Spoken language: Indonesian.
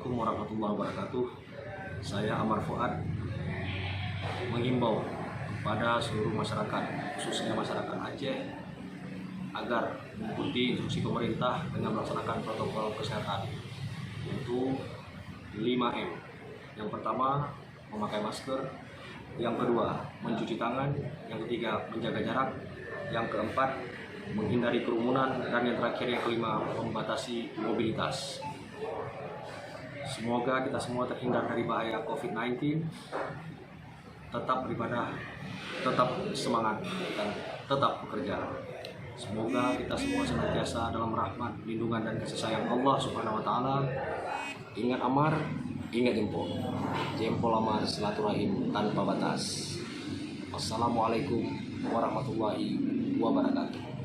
Assalamualaikum warahmatullahi wabarakatuh. Saya Amar Fuad mengimbau pada seluruh masyarakat, khususnya masyarakat Aceh, agar mengikuti instruksi pemerintah dengan melaksanakan protokol kesehatan, yaitu 5M. Yang pertama, memakai masker. Yang kedua, mencuci tangan. Yang ketiga, menjaga jarak. Yang keempat, menghindari kerumunan. Dan yang terakhir, yang kelima, membatasi mobilitas. Semoga kita semua terhindar dari bahaya COVID-19, tetap beribadah, tetap semangat, dan tetap bekerja. Semoga kita semua senantiasa dalam rahmat, lindungan, dan kasih sayang Allah Subhanahu wa Ta'ala. Ingat Amar, ingat jempol. Jempol Amar, silaturahim tanpa batas. Wassalamualaikum warahmatullahi wabarakatuh.